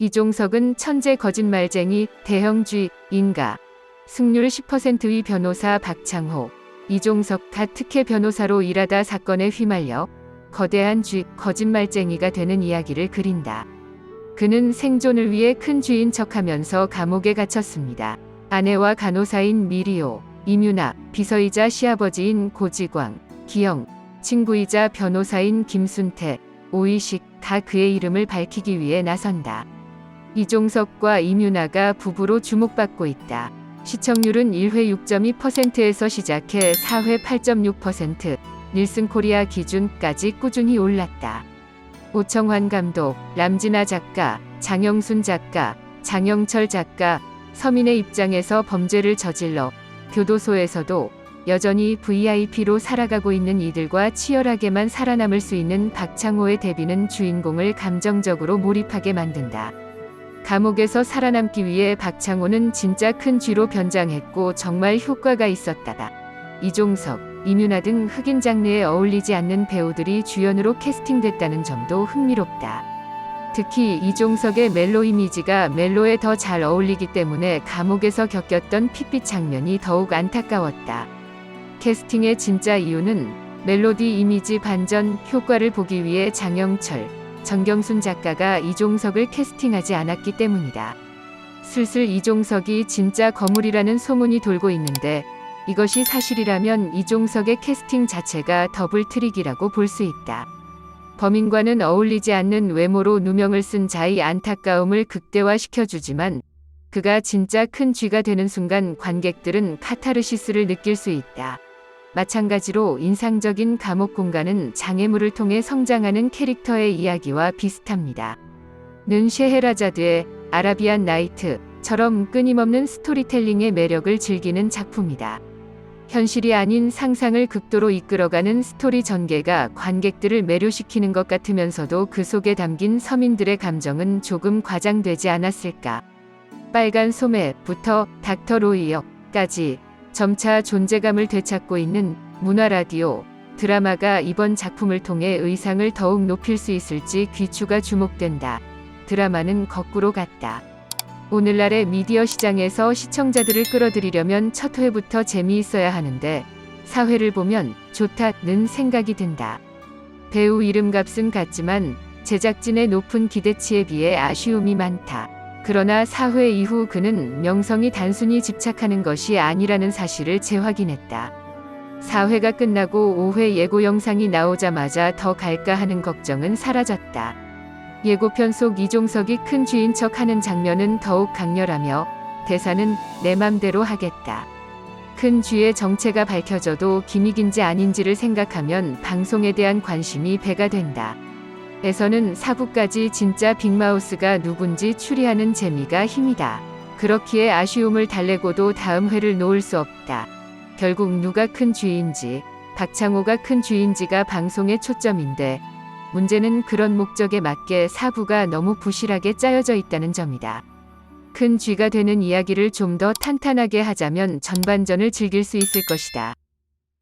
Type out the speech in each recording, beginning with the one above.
이종석은 천재 거짓말쟁이, 대형쥐인가? 승률 10%의 변호사 박창호. 이종석 특혜 변호사로 일하다 사건에 휘말려 거대한 거짓말쟁이가 되는 이야기를 그린다. 그는 생존을 위해 큰 쥐인 척하면서 감옥에 갇혔습니다. 아내와 간호사인 미리오, 임윤아, 비서이자 시아버지인 고지광, 기영, 친구이자 변호사인 김순태, 오이식 다 그의 이름을 밝히기 위해 나선다. 이종석과 임윤아가 부부로 주목받고 있다. 시청률은 1회 6.2%에서 시작해 4회 8.6%, 닐슨 코리아 기준까지 꾸준히 올랐다. 오청환 감독, 람진아 작가, 장영순 작가, 장영철 작가, 서민의 입장에서 범죄를 저질러 교도소에서도 여전히 VIP로 살아가고 있는 이들과 치열하게만 살아남을 수 있는 박창호의 데뷔는 주인공을 감정적으로 몰입하게 만든다. 감옥에서 살아남기 위해 박창호는 진짜 큰 쥐로 변장했고 정말 효과가 있었다. 이종석, 임윤아 등 흑인 장르에 어울리지 않는 배우들이 주연으로 캐스팅됐다는 점도 흥미롭다. 특히 이종석의 멜로 이미지가 멜로에 더 잘 어울리기 때문에 감옥에서 겪었던 핏빛 장면이 더욱 안타까웠다. 캐스팅의 진짜 이유는 멜로디 이미지 반전 효과를 보기 위해 장영철, 정경순 작가가 이종석을 캐스팅하지 않았기 때문이다. 슬슬 이종석이 진짜 거물이라는 소문이 돌고 있는데 이것이 사실이라면 이종석의 캐스팅 자체가 더블 트릭이라고 볼 수 있다. 범인과는 어울리지 않는 외모로 누명을 쓴 자의 안타까움을 극대화시켜주지만 그가 진짜 큰 쥐가 되는 순간 관객들은 카타르시스를 느낄 수 있다. 마찬가지로 인상적인 감옥 공간은 장애물을 통해 성장하는 캐릭터의 이야기와 비슷합니다. 는 셰헤라자드의 아라비안 나이트처럼 끊임없는 스토리텔링의 매력을 즐기는 작품이다. 현실이 아닌 상상을 극도로 이끌어가는 스토리 전개가 관객들을 매료시키는 것 같으면서도 그 속에 담긴 서민들의 감정은 조금 과장되지 않았을까. 빨간 소매부터 닥터 로이어까지 점차 존재감을 되찾고 있는 문화라디오 드라마가 이번 작품을 통해 의상을 더욱 높일 수 있을지 귀추가 주목된다. 드라마는 거꾸로 갔다. 오늘날의 미디어 시장에서 시청자들을 끌어들이려면 첫 회부터 재미있어야 하는데 4회를 보면 좋다는 생각이 든다. 배우 이름값은 같지만 제작진의 높은 기대치에 비해 아쉬움이 많다. 그러나 4회 이후 그는 명성이 단순히 집착하는 것이 아니라는 사실을 재확인했다. 4회가 끝나고 5회 예고 영상이 나오자마자 더 갈까 하는 걱정은 사라졌다. 예고편 속 이종석이 큰 쥐인 척하는 장면은 더욱 강렬하며 대사는 내 맘대로 하겠다. 큰 쥐의 정체가 밝혀져도 기믹인지 아닌지를 생각하면 방송에 대한 관심이 배가 된다. 에서는 4부까지 진짜 빅마우스가 누군지 추리하는 재미가 힘이다. 그렇기에 아쉬움을 달래고도 다음 회를 놓을 수 없다. 결국 누가 큰 쥐인지, 박창호가 큰 쥐인지가 방송의 초점인데 문제는 그런 목적에 맞게 4부가 너무 부실하게 짜여져 있다는 점이다. 큰 쥐가 되는 이야기를 좀 더 탄탄하게 하자면 전반전을 즐길 수 있을 것이다.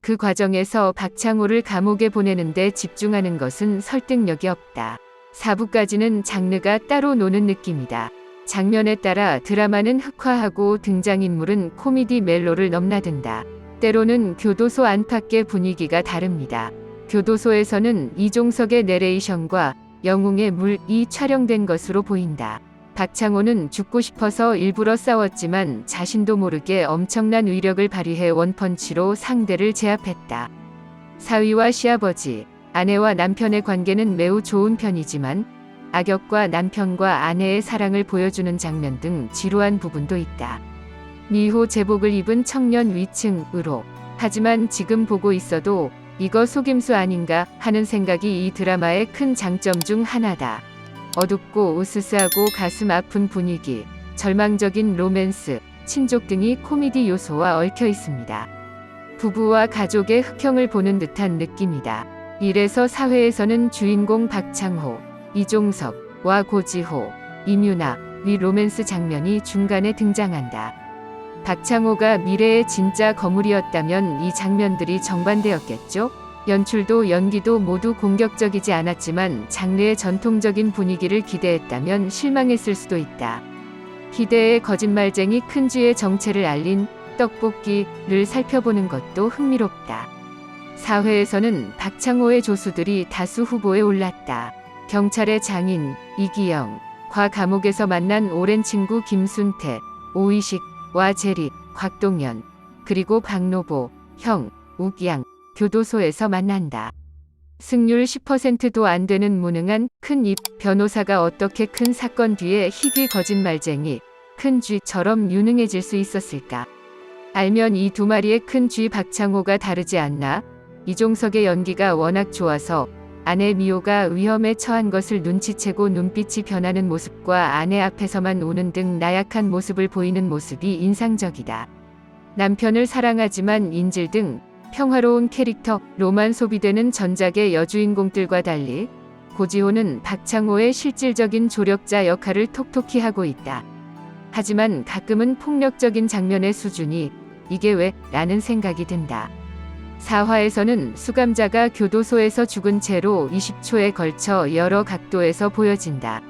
그 과정에서 박창호를 감옥에 보내는 데 집중하는 것은 설득력이 없다. 4부까지는 장르가 따로 노는 느낌이다. 장면에 따라 드라마는 흑화하고 등장인물은 코미디 멜로를 넘나든다. 때로는 교도소 안팎의 분위기가 다릅니다. 교도소에서는 이종석의 내레이션과 영웅의 물이 촬영된 것으로 보인다. 박창호는 죽고 싶어서 일부러 싸웠지만 자신도 모르게 엄청난 위력을 발휘해 원펀치로 상대를 제압했다. 사위와 시아버지, 아내와 남편의 관계는 매우 좋은 편이지만 악역과 남편과 아내의 사랑을 보여주는 장면 등 지루한 부분도 있다. 미호 제복을 입은 청년 위층으로. 하지만 지금 보고 있어도 이거 속임수 아닌가 하는 생각이 이 드라마의 큰 장점 중 하나다. 어둡고 으스스하고 가슴 아픈 분위기, 절망적인 로맨스, 친족 등이 코미디 요소와 얽혀 있습니다. 부부와 가족의 흑형을 보는 듯한 느낌이다. 1에서 4회에서는 주인공 박창호, 이종석과 고지호, 임윤아 위 로맨스 장면이 중간에 등장한다. 박창호가 미래의 진짜 거물이었다면 이 장면들이 정반대였겠죠? 연출도 연기도 모두 공격적이지 않았지만 장르의 전통적인 분위기를 기대했다면 실망했을 수도 있다. 기대의 거짓말쟁이 큰쥐의 정체를 알린 떡볶이를 살펴보는 것도 흥미롭다. 사회에서는 박창호의 조수들이 다수 후보에 올랐다. 경찰의 장인 이기영, 과 감옥에서 만난 오랜 친구 김순태, 오이식과 재리, 곽동현, 그리고 박노보, 형, 욱양, 교도소에서 만난다. 승률 10%도 안 되는 무능한 큰 입 변호사가 어떻게 큰 사건 뒤에 희귀 거짓말쟁이 큰 쥐처럼 유능해질 수 있었을까? 알면 이 두 마리의 큰 쥐 박창호가 다르지 않나? 이종석의 연기가 워낙 좋아서 아내 미호가 위험에 처한 것을 눈치채고 눈빛이 변하는 모습과 아내 앞에서만 우는 등 나약한 모습을 보이는 모습이 인상적이다. 남편을 사랑하지만 인질 등 평화로운 캐릭터로만 소비되는 전작의 여주인공들과 달리 고지호는 박창호의 실질적인 조력자 역할을 톡톡히 하고 있다. 하지만 가끔은 폭력적인 장면의 수준이 이게 왜? 라는 생각이 든다. 4화에서는 수감자가 교도소에서 죽은 채로 20초에 걸쳐 여러 각도에서 보여진다.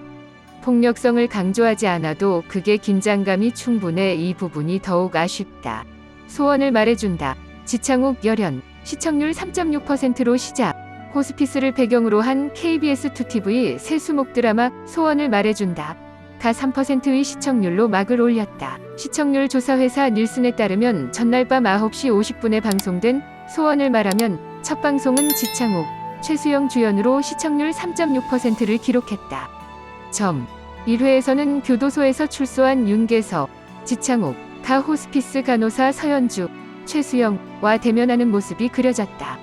폭력성을 강조하지 않아도 극의 긴장감이 충분해 이 부분이 더욱 아쉽다. 소원을 말해준다. 지창욱 열연, 시청률 3.6%로 시작. 호스피스를 배경으로 한 KBS 2TV 새 수목 드라마 소원을 말해준다. 가 3%의 시청률로 막을 올렸다. 시청률 조사회사 닐슨에 따르면 전날 밤 9시 50분에 방송된 소원을 말하면 첫 방송은 지창욱, 최수영 주연으로 시청률 3.6%를 기록했다. 1회에서는 교도소에서 출소한 윤계서, 지창욱, 가 호스피스 간호사 서연주, 최수영과 대면하는 모습이 그려졌다.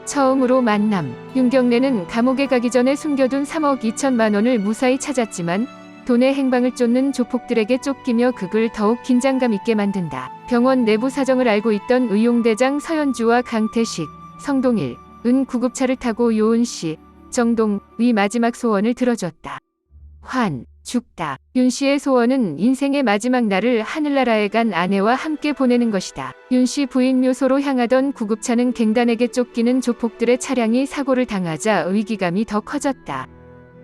처음으로 만남, 윤경래는 감옥에 가기 전에 숨겨둔 3억 2천만 원을 무사히 찾았지만 돈의 행방을 쫓는 조폭들에게 쫓기며 극을 더욱 긴장감 있게 만든다. 병원 내부 사정을 알고 있던 의용대장 서연주와 강태식, 성동일, 은 구급차를 타고 요은씨, 정동의 마지막 소원을 들어줬다. 죽다. 윤씨의 소원은 인생의 마지막 날을 하늘나라에 간 아내와 함께 보내는 것이다. 윤씨 부인 묘소로 향하던 구급차는 갱단에게 쫓기는 조폭들의 차량이 사고를 당하자 위기감이 더 커졌다.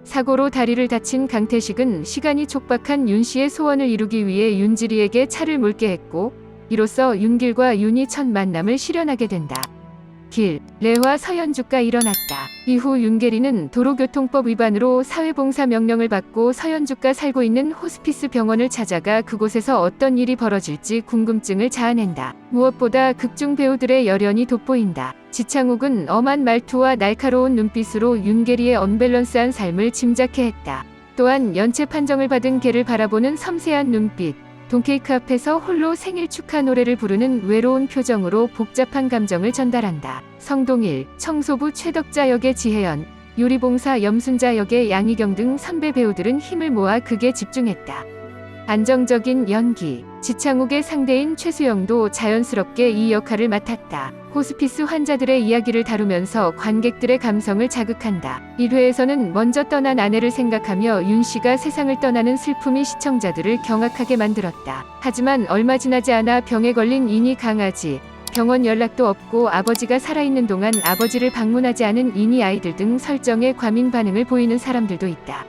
사고로 다리를 다친 강태식은 시간이 촉박한 윤씨의 소원을 이루기 위해 윤지리에게 차를 몰게 했고 이로써 윤길과 윤이 첫 만남을 실현하게 된다. 레와 서연주가 일어났다. 이후 윤계리는 도로교통법 위반으로 사회봉사 명령을 받고 서연주가 살고 있는 호스피스 병원을 찾아가 그곳에서 어떤 일이 벌어질지 궁금증을 자아낸다. 무엇보다 극중 배우들의 열연이 돋보인다. 지창욱은 엄한 말투와 날카로운 눈빛으로 윤계리의 언밸런스한 삶을 짐작해 했다. 또한 연체 판정을 받은 걔를 바라보는 섬세한 눈빛, 돈케이크 앞에서 홀로 생일 축하 노래를 부르는 외로운 표정으로 복잡한 감정을 전달한다. 성동일, 청소부 최덕자 역의 지혜연, 요리봉사 염순자 역의 양희경 등 선배 배우들은 힘을 모아 극에 집중했다. 안정적인 연기, 지창욱의 상대인 최수영도 자연스럽게 이 역할을 맡았다. 호스피스 환자들의 이야기를 다루면서 관객들의 감성을 자극한다. 1회에서는 먼저 떠난 아내를 생각하며 윤씨가 세상을 떠나는 슬픔이 시청자들을 경악하게 만들었다. 하지만 얼마 지나지 않아 병에 걸린 이니 강아지, 병원 연락도 없고 아버지가 살아있는 동안 아버지를 방문하지 않은 이니 아이들 등 설정에 과민 반응을 보이는 사람들도 있다.